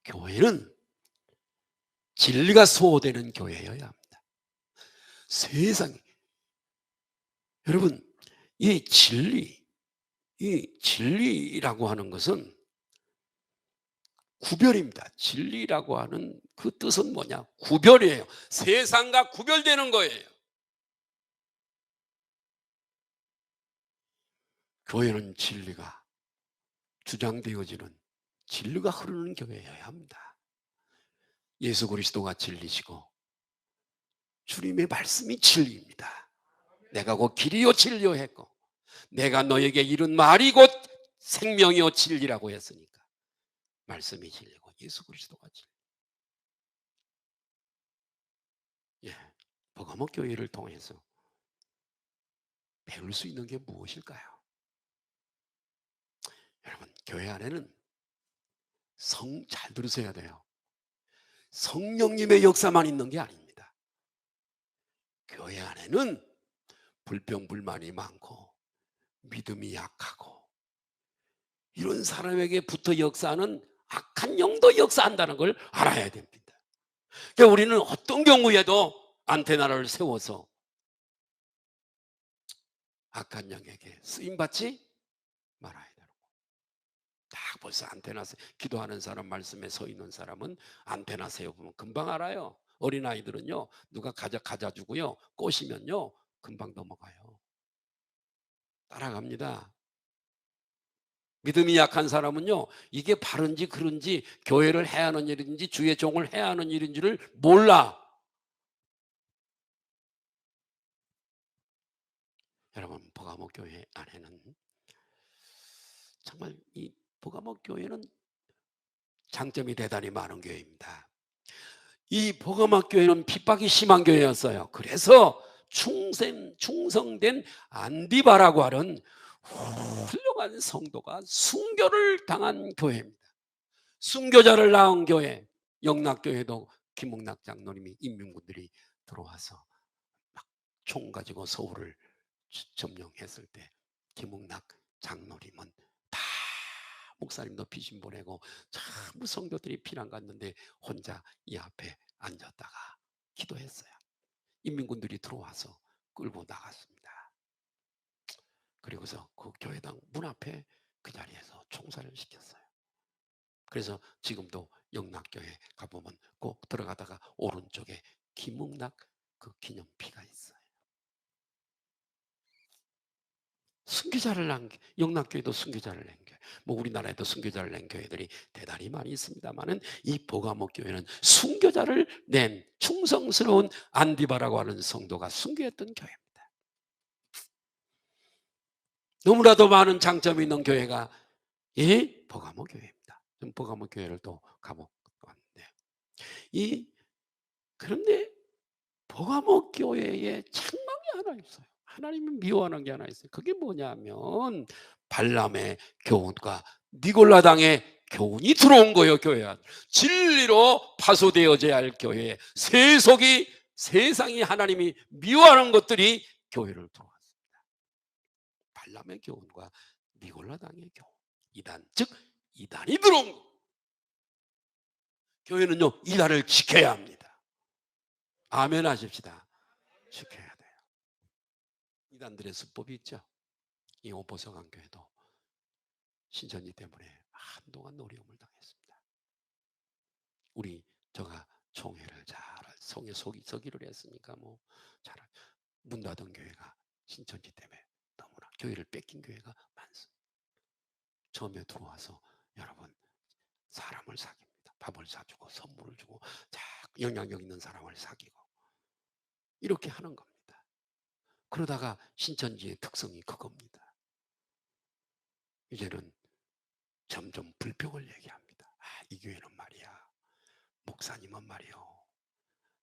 A: 교회는 진리가 소호되는 교회여야 합니다. 세상에, 여러분, 이 진리라고 하는 것은 구별입니다. 진리라고 하는 그 뜻은 뭐냐? 구별이에요. 세상과 구별되는 거예요. 교회는 진리가 주장되어지는, 진리가 흐르는 교회여야 합니다. 예수 그리스도가 진리시고 주님의 말씀이 진리입니다. 내가 곧 길이요 진리요 했고 내가 너에게 이른 말이 곧 생명이요 진리라고 했으니까 말씀이 진리고 예수 그리스도가 진리. 예, 버가모 교회를 통해서 배울 수 있는 게 무엇일까요? 여러분, 교회 안에는 잘 들으셔야 돼요. 성령님의 역사만 있는 게 아닙니다. 교회 안에는 불평불만이 많고 믿음이 약하고 이런 사람에게 붙어 역사하는 악한 영도 역사한다는 걸 알아야 됩니다. 그러니까 우리는 어떤 경우에도 안테나를 세워서 악한 영에게 쓰임받지 말아야 되는 거예요. 딱 벌써 안테나 기도하는 사람 말씀에 서 있는 사람은 안테나 세워보면 금방 알아요. 어린아이들은요, 누가 가자 주고요, 꼬시면요 금방 넘어가요. 따라갑니다. 믿음이 약한 사람은요, 이게 바른지 그른지, 교회를 해야 하는 일인지 주의 종을 해야 하는 일인지를 몰라. 여러분, 버가모 교회 안에는 정말 이 버가모 교회는 장점이 대단히 많은 교회입니다. 이 버가모 교회는 핍박이 심한 교회였어요. 그래서 충성된 안디바라고 하는 훌륭한 성도가 순교를 당한 교회입니다. 순교자를 낳은 교회, 영락교회도 김웅락 장로님이 인민군들이 들어와서 막 총 가지고 서울을 점령했을 때 김웅락 장로님은 다 목사님도 피신 보내고 전부 성도들이 피난 갔는데 혼자 이 앞에 앉았다가 기도했어요. 인민군들이 들어와서 끌고 나갔습니다. 그리고서 그 교회당 문 앞에 그 자리에서 총살을 시켰어요. 그래서 지금도 영락교회 가보면 꼭 들어가다가 오른쪽에 김웅락 그 기념피가 있어요. 순교자를 낸 영락교회도 순교자를 낸 교회, 뭐 우리나라에도 순교자를 낸 교회들이 대단히 많이 있습니다만은 이 버가모 교회는 순교자를 낸 충성스러운 안디바라고 하는 성도가 순교했던 교회입니다. 너무나도 많은 장점이 있는 교회가 이 버가모 교회입니다. 좀 버가모 교회를 또 가보았는데, 그런데 버가모 교회에 책망이 하나 있어요. 하나님이 미워하는 게 하나 있어요. 그게 뭐냐면 발람의 교훈과 니골라당의 교훈이 들어온 거예요. 교회 진리로 파소되어져야 할 교회에 세상이 하나님이 미워하는 것들이 교회를 들어왔습니다. 발람의 교훈과 니골라당의 교훈, 이단, 즉 이단이 들어온 거. 교회는요, 이단을 지켜야 합니다. 아멘 하십시다. 지켜야 돼요. 이단들의 수법이 있죠. 이 오보성한교회도 신천지 때문에 한동안 어려움을 당했습니다. 저가 총회를 잘 성에 서기를 했으니까 뭐 잘 문 닫은 교회가 신천지 때문에 너무나 교회를 뺏긴 교회가 많습니다. 처음에 들어와서 여러분 사람을 사깁니다. 밥을 사주고 선물을 주고 영향력 있는 사람을 사귀고 이렇게 하는 겁니다. 그러다가 신천지의 특성이 그겁니다. 이제는 점점 불평을 얘기합니다. 이 교회는 말이야, 목사님은 말이요,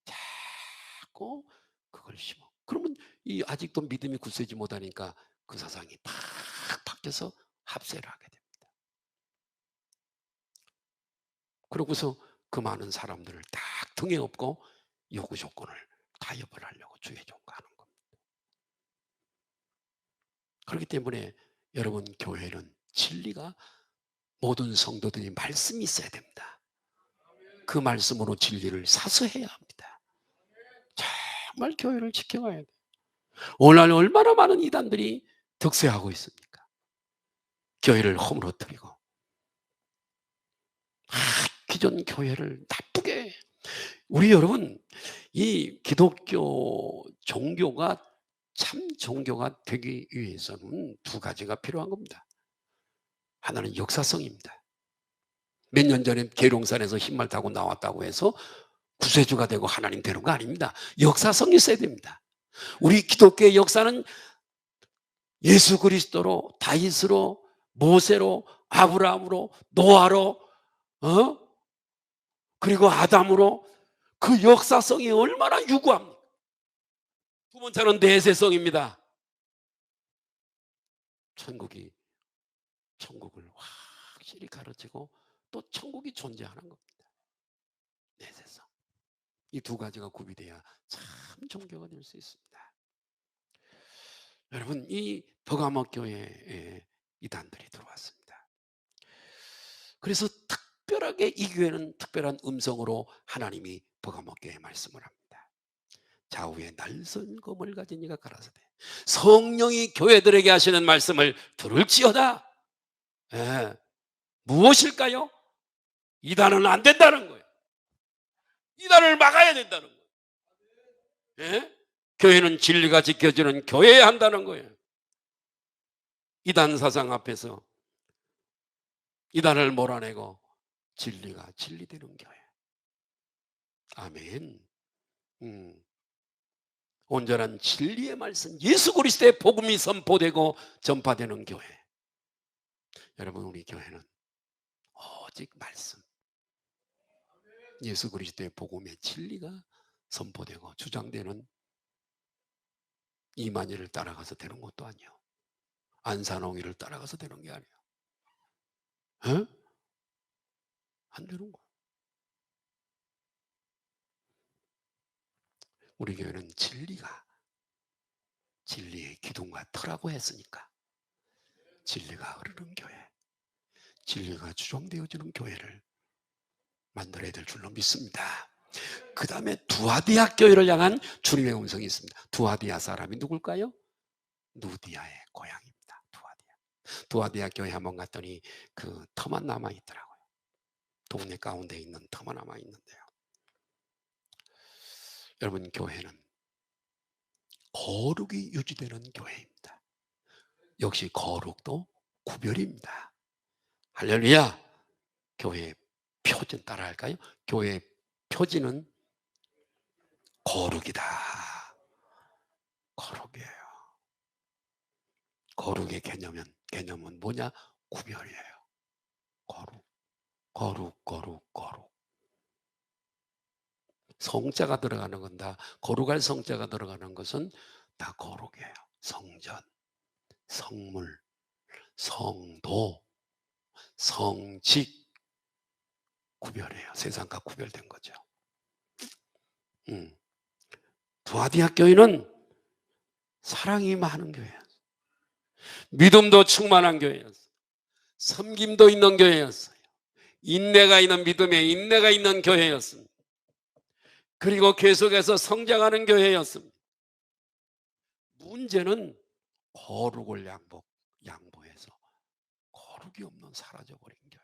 A: 자꾸 그걸 심어. 그러면 이 아직도 믿음이 굳세지 못하니까 그 사상이 팍 바뀌어서 합세를 하게 됩니다. 그러고서 그 많은 사람들을 딱 등에 업고 요구 조건을 타협을 하려고 주의 종가하는 겁니다. 그렇기 때문에 여러분, 교회는 진리가, 모든 성도들이 말씀이 있어야 됩니다. 그 말씀으로 진리를 사수해야 합니다. 정말 교회를 지켜가야 돼요. 오늘날 얼마나 많은 이단들이 득세하고 있습니까? 교회를 허물어뜨리고 기존 교회를 나쁘게. 우리 여러분, 이 기독교 종교가 참 종교가 되기 위해서는 두 가지가 필요한 겁니다. 하나는 역사성입니다. 몇 년 전에 계룡산에서 흰말 타고 나왔다고 해서 구세주가 되고 하나님 되는 거 아닙니다. 역사성이 있어야 됩니다. 우리 기독교의 역사는 예수 그리스도로, 다윗으로, 모세로, 아브라함으로, 노아로, 그리고 아담으로, 그 역사성이 얼마나 유구합니까? 두 번째는 내세성입니다. 천국을 확 확실히 가르치고 또 천국이 존재하는 겁니다. 내세서. 이 두 가지가 구비돼야 참 종교가 될 수 있습니다. 여러분, 이 버가모 교회에 이단들이 들어왔습니다. 그래서 특별하게 이 교회는 특별한 음성으로 하나님이 버가모 교회에 말씀을 합니다. 좌우에 날선 검을 가진 이가 가라사대 성령이 교회들에게 하시는 말씀을 들을지어다. 예. 무엇일까요? 이단은 안 된다는 거예요. 이단을 막아야 된다는 거예요. 예? 교회는 진리가 지켜지는 교회여야 한다는 거예요. 이단 사상 앞에서 이단을 몰아내고 진리가 진리되는 교회. 아멘. 온전한 진리의 말씀, 예수 그리스도의 복음이 선포되고 전파되는 교회. 여러분, 우리 교회는 오직 말씀, 예수 그리스도의 복음의 진리가 선포되고 주장되는 이만희를 따라가서 되는 것도 아니에요. 안산홍이를 따라가서 되는 게 아니에요. 에? 안 되는 거예요. 우리 교회는 진리의 기둥과 터라고 했으니까 진리가 흐르는 교회, 진리가 주종되어지는 교회를 만들어야 될 줄로 믿습니다. 그 다음에 두아디아 교회를 향한 주님의 음성이 있습니다. 두아디아 사람이 누굴까요? 누디아의 고향입니다. 두아디아 교회 한번 갔더니 그 터만 남아있더라고요. 동네 가운데 있는 터만 남아있는데요. 여러분, 교회는 거룩이 유지되는 교회입니다. 역시 거룩도 구별입니다. 할렐루야. 교회의 표준 따라할까요? 교회의 표지는 거룩이다. 거룩이에요. 거룩의 개념은 뭐냐? 구별이에요. 거룩. 성자가 들어가는 건 다, 거룩할 성자가 들어가는 것은 다 거룩이에요. 성전, 성물, 성도, 성직, 구별해요. 세상과 구별된 거죠. 두아디아 교회는 사랑이 많은 교회였어요. 믿음도 충만한 교회였어요. 섬김도 있는 교회였어요. 인내가 있는 믿음에 인내가 있는 교회였습니다. 그리고 계속해서 성장하는 교회였습니다. 문제는 거룩을 양보해서 거룩이 없는 사라져버린 교회.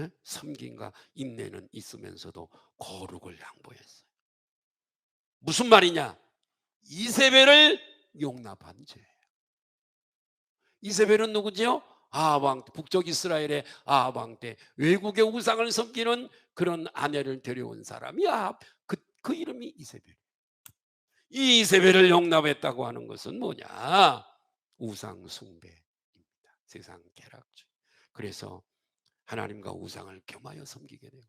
A: 에? 섬김과 인내는 있으면서도 거룩을 양보했어요. 무슨 말이냐? 이세벨을 용납한 죄예요. 이세벨은 누구지요? 아합왕, 북쪽 이스라엘의 아합왕 때 외국의 우상을 섬기는 그런 아내를 데려온 사람이 아합. 그 이름이 이세벨. 이 이세벨을 용납했다고 하는 것은 뭐냐? 우상 숭배입니다. 세상 쾌락주의. 그래서 하나님과 우상을 겸하여 섬기게 되고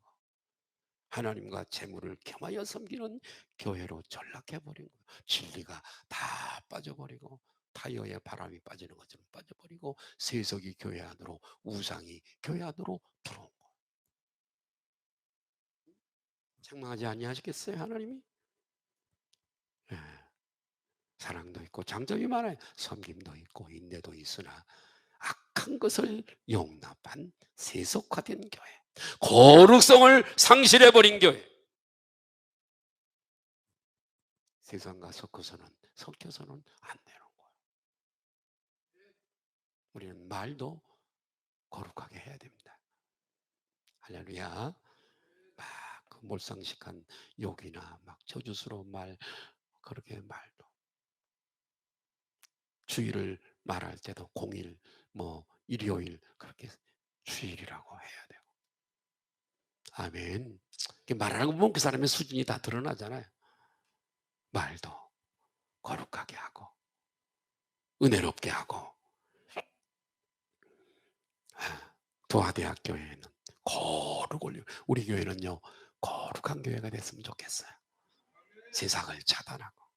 A: 하나님과 재물을 겸하여 섬기는 교회로 전락해버린 거예요. 진리가 다 빠져버리고 타이어에 바람이 빠지는 것처럼 빠져버리고 세속이 교회 안으로, 우상이 교회 안으로 들어온 거예요. 책망하지 아니하시겠어요, 하나님이? 네. 사랑도 있고 장점이 많아요. 섬김도 있고 인내도 있으나 악한 것을 용납한 세속화된 교회, 거룩성을 상실해버린 교회. 세상과 섞여서는 안 되는 거예요. 우리는 말도 거룩하게 해야 됩니다. 할렐루야. 막 그 몰상식한 욕이나 막 저주스러운 말, 그렇게 말도, 주일을 말할 때도 공일, 일요일, 그렇게 주일이라고 해야 되고. 아멘. 말하는 거 보면 그 사람의 수준이 다 드러나잖아요. 말도 거룩하게 하고 은혜롭게 하고. 두아디아 교회는 거룩을, 우리 교회는요 거룩한 교회가 됐으면 좋겠어요. 세상을 차단하고.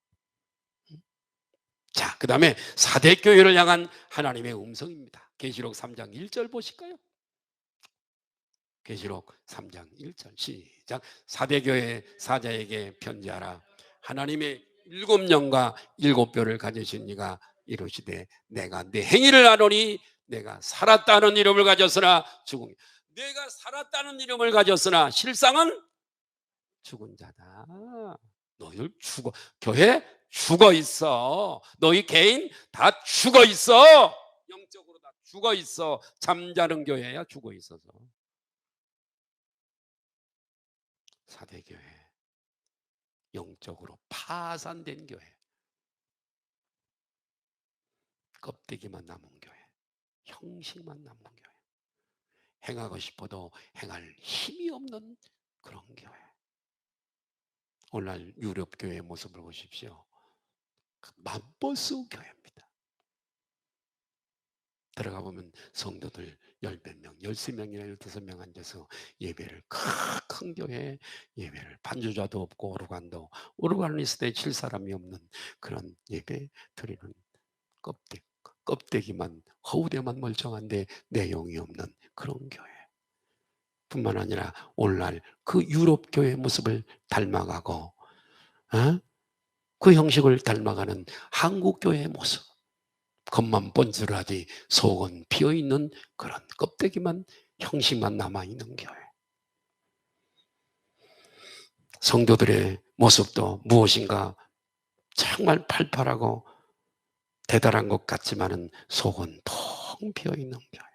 A: 자, 그 다음에 4대 교회를 향한 하나님의 음성입니다. 계시록 3장 1절 보실까요? 계시록 3장 1절 시작. 사대교회 사자에게 편지하라. 하나님의 7영과 7뼈를 가지신 이가 이르시되 내가 내 행위를 아노니 내가 살았다는 이름을 가졌으나 죽은, 내가 살았다는 이름을 가졌으나 실상은 죽은 자다. 너희들 죽어, 교회 죽어 있어. 너희 개인 다 죽어 있어. 영적으로 다 죽어 있어. 잠자는 교회야. 죽어 있어서. 사대교회, 영적으로 파산된 교회, 껍데기만 남은 교회, 형식만 남은 교회, 행하고 싶어도 행할 힘이 없는 그런 교회. 오늘날 유럽 교회의 모습을 보십시오. 맘버스 교회입니다. 들어가 보면 성도들 10몇 명, 13명이나 15명 앉아서 예배를, 큰 교회 예배를, 반주자도 없고 오르가니스트에 칠 사람이 없는 그런 예배 드리는 껍데기만, 허우대만 멀쩡한데 내용이 없는 그런 교회 뿐만 아니라 오늘날 그 유럽 교회의 모습을 닮아가고 그 형식을 닮아가는 한국 교회의 모습, 겉만 번스러하지 속은 비어있는 그런 껍데기만, 형식만 남아있는 교회. 성도들의 모습도 무엇인가 정말 팔팔하고 대단한 것 같지만은 속은 텅 비어있는 교회.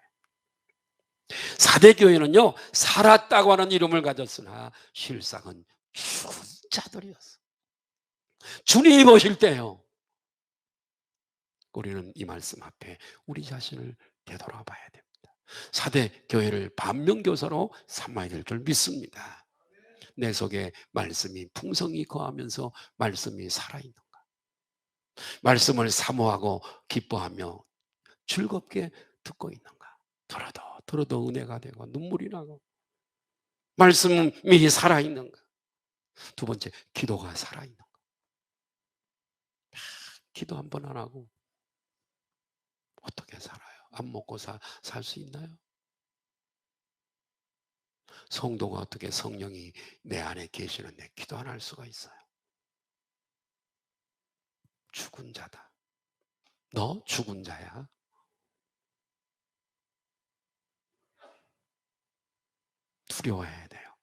A: 사대교회는요, 살았다고 하는 이름을 가졌으나 실상은 죽은 자들이었어. 주님이 보실 때요, 우리는 이 말씀 앞에 우리 자신을 되돌아봐야 됩니다. 사대교회를 반면교사로 삼아야 될 줄 믿습니다. 내 속에 말씀이 풍성히 거하면서 말씀이 살아있는가, 말씀을 사모하고 기뻐하며 즐겁게 듣고 있는가, 들어도 은혜가 되고 눈물이 나고 말씀이 살아있는가. 두 번째, 기도가 살아있는가. 기도 한 번 안 하고 어떻게 살아요? 안 먹고 살 수 있나요? 성도가 어떻게 성령이 내 안에 계시는데 기도 안 할 수가 있어요? 죽은 자다. 너 죽은 자야. 두려워해야 돼요.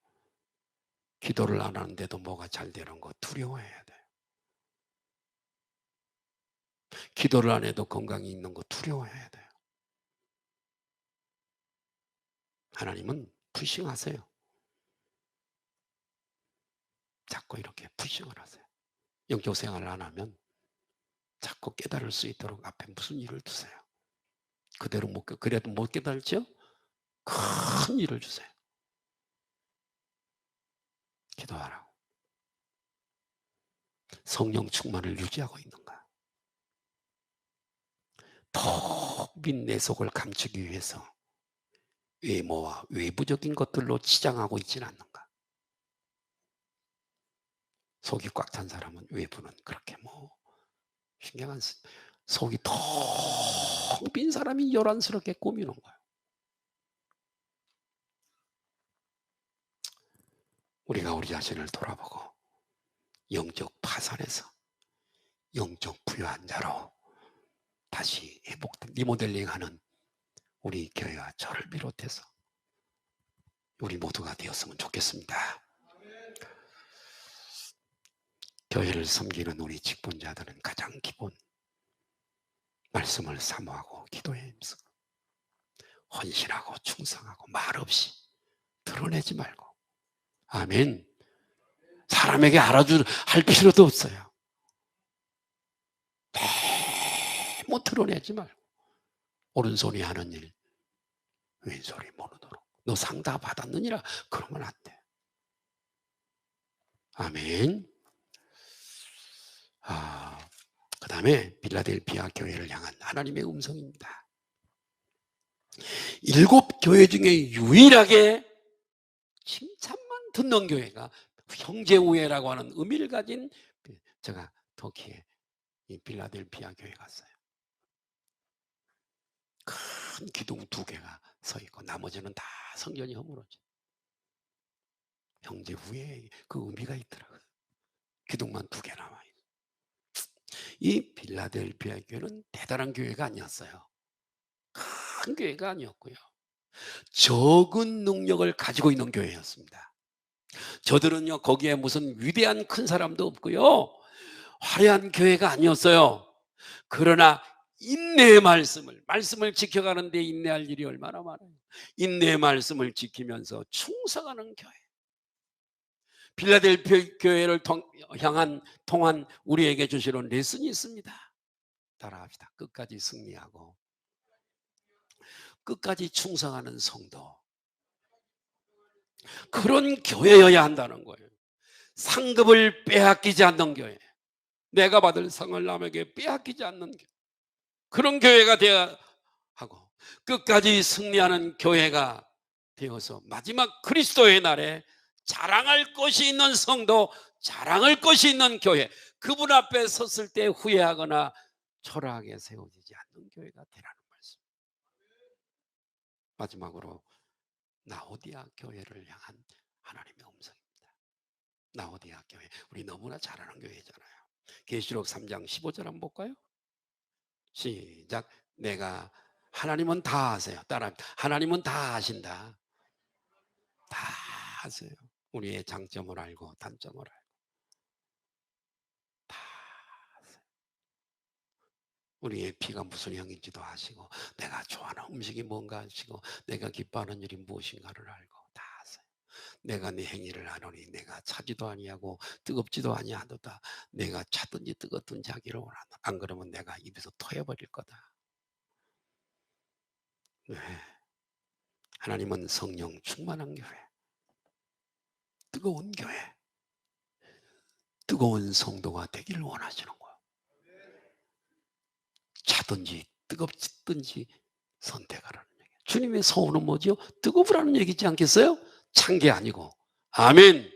A: 기도를 안 하는데도 뭐가 잘 되는 거 두려워해야 돼요. 기도를 안 해도 건강이 있는 거 두려워해야 돼요. 하나님은 푸싱하세요. 자꾸 이렇게 푸싱을 하세요. 영적 생활을 안 하면 자꾸 깨달을 수 있도록 앞에 무슨 일을 두세요. 그래도 못 깨달죠? 큰 일을 주세요. 기도하라고. 성령 충만을 유지하고 있는가? 더 빈 내 속을 감추기 위해서 외모와 외부적인 것들로 치장하고 있지는 않는가? 속이 꽉 찬 사람은 외부는 그렇게 신경 안 쓰. 속이 텅 빈 사람이 요란스럽게 꾸미는 거예요. 우리가 우리 자신을 돌아보고 영적 파산에서 영적 부유한 자로 다시 회복된 리모델링하는 우리 교회와 저를 비롯해서 우리 모두가 되었으면 좋겠습니다. 교회를 섬기는 우리 직분자들은 가장 기본 말씀을 사모하고 기도에 힘쓰고 헌신하고 충성하고 말없이 드러내지 말고, 아멘. 사람에게 할 필요도 없어요. 뭐 드러내지 말고 오른손이 하는 일 왼손이 모르도록 너 상 다 받았느니라 그러면 안 돼. 아멘. 그 다음에 빌라델피아 교회를 향한 하나님의 음성입니다. 7 교회 중에 유일하게 칭찬만 듣는 교회가 형제우애라고 하는 의미를 가진, 제가 터키에 이 빌라델피아 교회 갔어요. 큰 기둥 2개가 서 있고 나머지는 다 성전이 허물어져. 형제 후에 그 의미가 있더라고요. 기둥만 2개 남아있어요. 이 빌라델피아 교회는 대단한 교회가 아니었어요. 큰 교회가 아니었고요. 적은 능력을 가지고 있는 교회였습니다. 저들은요, 거기에 무슨 위대한 큰 사람도 없고요, 화려한 교회가 아니었어요. 그러나 인내의 말씀을 지켜가는 데 인내할 일이 얼마나 많아요. 인내의 말씀을 지키면서 충성하는 교회. 빌라델피아 교회를 통한 우리에게 주시는 레슨이 있습니다. 따라합시다. 끝까지 승리하고 끝까지 충성하는 성도, 그런 교회여야 한다는 거예요. 상급을 빼앗기지 않는 교회, 내가 받을 상을 남에게 빼앗기지 않는 교회, 그런 교회가 되어야 하고 끝까지 승리하는 교회가 되어서 마지막 그리스도의 날에 자랑할 것이 있는 성도, 자랑할 것이 있는 교회, 그분 앞에 섰을 때 후회하거나 초라하게 세워지지 않는 교회가 되라는 말씀. 마지막으로 라오디아 교회를 향한 하나님의 음성입니다. 라오디아 교회, 우리 너무나 잘 아는 교회잖아요. 계시록 3장 15절 한번 볼까요? 시작. 내가, 하나님은 다 아세요. 따라합니다. 하나님은 다 아신다. 다 아세요. 우리의 장점을 알고 단점을 알고 다 아세요. 우리의 피가 무슨 형인지도 아시고, 내가 좋아하는 음식이 뭔가 아시고, 내가 기뻐하는 일이 무엇인가를 알고 다 아세요. 내가 네 행위를 아노니 내가 차지도 아니하고 뜨겁지도 아니하도다. 내가 차든지 뜨겁든지 하기를 원한다. 안 그러면 내가 입에서 토해버릴 거다. 네. 하나님은 성령 충만한 교회, 뜨거운 교회, 뜨거운 성도가 되기를 원하시는 거예요. 차든지 뜨겁든지 선택하라는 얘기. 주님의 서원은 뭐지요? 뜨거우라는 얘기지 않겠어요? 찬 게 아니고. 아멘.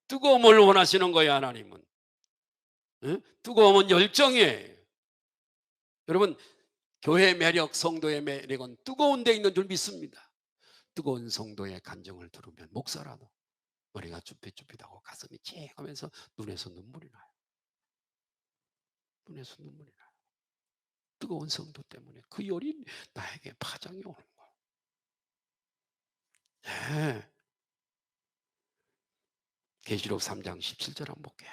A: 뜨거움을 원하시는 거예요, 하나님은. 네? 뜨거움은 열정이에요. 여러분, 교회 매력, 성도의 매력은 뜨거운 데 있는 줄 믿습니다. 뜨거운 성도의 간증을 들으면 목사라도 머리가 쭈삣쭈삣하고 가슴이 찡하면서 눈에서 눈물이 나요. 눈에서 눈물이 나요. 뜨거운 성도 때문에 그 열이 나에게 파장이 오는 거예요. 네. 계시록 3장 17절 한번 볼게요.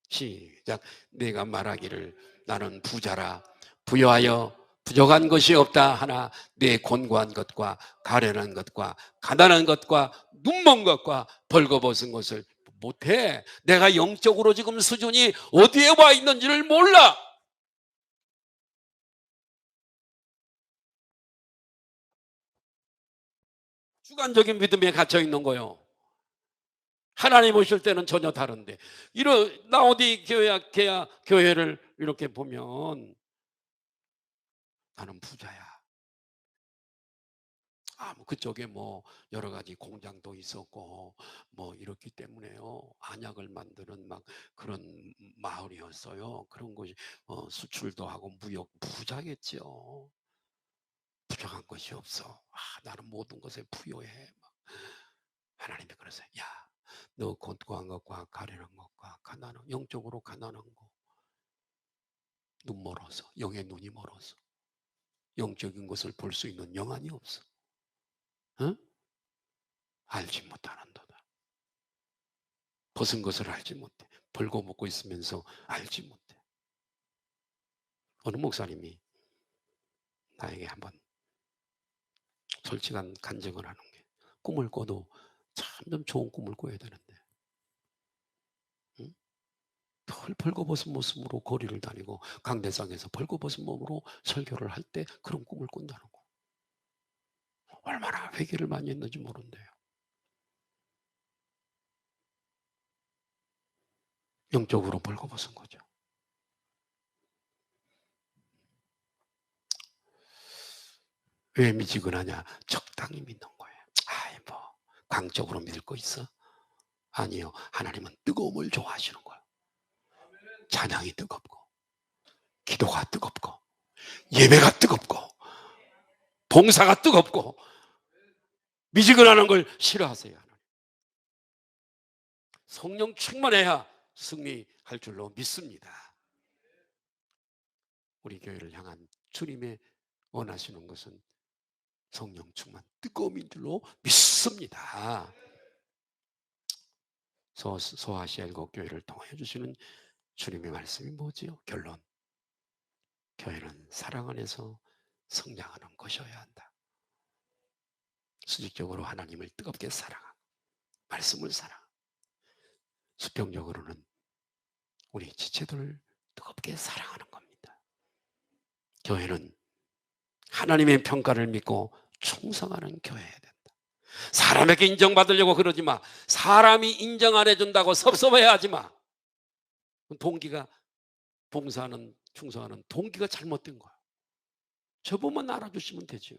A: 시작. 내가 말하기를 나는 부자라 부여하여 부족한 것이 없다 하나 내 곤고한 것과 가련한 것과 가난한 것과 눈먼 것과 벌거벗은 것을 못해. 내가 영적으로 지금 수준이 어디에 와 있는지를 몰라. 주관적인 믿음에 갇혀 있는 거예요. 하나님 오실 때는 전혀 다른데, 이런 라오디 교회를 이렇게 보면 나는 부자야. 뭐 그쪽에 뭐 여러 가지 공장도 있었고 뭐 이렇기 때문에요. 안약을 만드는 막 그런 마을이었어요. 그런 곳이 수출도 하고 무역 부자겠죠. 부족한 것이 없어. 나는 모든 것에 부여해. 하나님이 그러세요. 야, 너 곤고한 것과 가련한 것과 가난한, 영적으로 가난한 거, 눈 멀어서, 영의 눈이 멀어서 영적인 것을 볼 수 있는 영안이 없어. 응? 알지 못하는도다. 벗은 것을 알지 못해. 벌고 먹고 있으면서 알지 못해. 어느 목사님이 나에게 한번 솔직한 간증을 하는 게, 꿈을 꿔도 참 좀 좋은 꿈을 꿔야 되는데, 응? 벌거벗은 모습으로 거리를 다니고 강대상에서 벌거벗은 몸으로 설교를 할 때 그런 꿈을 꾼다는 거. 얼마나 회개를 많이 했는지 모른대요. 영적으로 벌거벗은 거죠. 왜 미지근하냐? 적당히 믿는 거예요. 뭐 광적으로 믿을 거 있어? 아니요. 하나님은 뜨거움을 좋아하시는 거예요. 찬양이 뜨겁고 기도가 뜨겁고 예배가 뜨겁고 봉사가 뜨겁고 미지근하는 걸 싫어하세요. 성령 충만해야 승리할 줄로 믿습니다. 우리 교회를 향한 주님의 원하시는 것은 성령 충만, 뜨거움인 줄로 믿습니다. 소아시아 일곱 교회를 통해 주시는 주님의 말씀이 뭐지요? 결론, 교회는 사랑 안에서 성장하는 것이어야 한다. 수직적으로 하나님을 뜨겁게 사랑하고 말씀을 사랑하고, 수평적으로는 우리 지체들을 뜨겁게 사랑하는 겁니다. 교회는 하나님의 평가를 믿고 충성하는 교회여야 된다. 사람에게 인정받으려고 그러지 마. 사람이 인정 안 해준다고 섭섭해하지 마. 동기가, 봉사하는, 충성하는 동기가 잘못된 거야. 저분만 알아주시면 되지.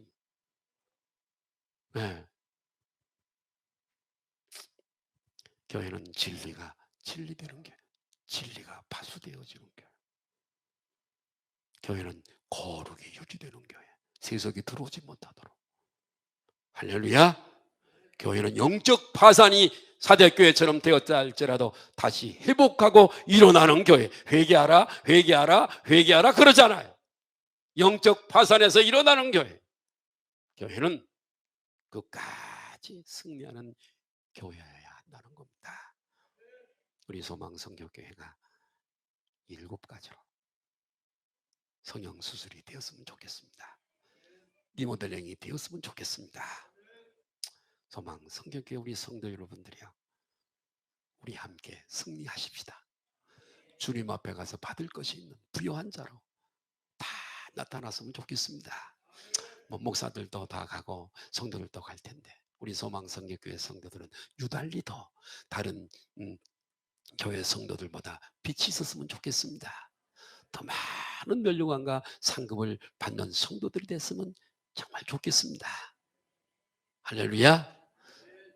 A: 네. 교회는 진리가 진리되는 교회, 진리가 파수되어지는 교회. 교회는 거룩이 유지되는 교회, 세속이 들어오지 못하도록. 할렐루야. 교회는 영적 파산이 사대교회처럼 되었다 할지라도 다시 회복하고 일어나는 교회. 회개하라, 회개하라, 회개하라 그러잖아요. 영적 파산에서 일어나는 교회. 교회는 끝까지 승리하는 교회여야 한다는 겁니다. 우리 소망성교교회가 7가지로 성형수술이 되었으면 좋겠습니다. 리모델링이 되었으면 좋겠습니다. 소망성교교회 우리 성도 여러분들이요, 우리 함께 승리하십시다. 주님 앞에 가서 받을 것이 있는 부요한 자로 다 나타났으면 좋겠습니다. 목사들도 다 가고 성도들도 갈 텐데 우리 소망성교교회 성도들은 유달리 더 다른 교회 성도들보다 빛이 있었으면 좋겠습니다. 더 많은 면류관과 상급을 받는 성도들이 됐으면 정말 좋겠습니다. 할렐루야.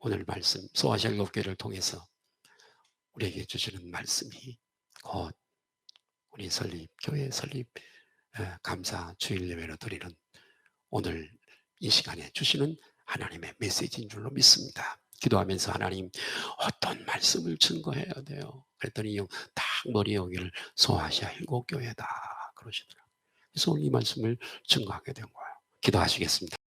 A: 오늘 말씀 소아시아 일곱교회를 통해서 우리에게 주시는 말씀이 곧 우리 교회 설립 감사 주일 예배로 드리는 오늘 이 시간에 주시는 하나님의 메시지인 줄로 믿습니다. 기도하면서 하나님 어떤 말씀을 증거해야 돼요? 그랬더니 딱 머리에 오기를 소아시아 일곱교회다 그러시더라고요. 그래서 오늘 이 말씀을 증거하게 된 거예요. 기도하시겠습니다.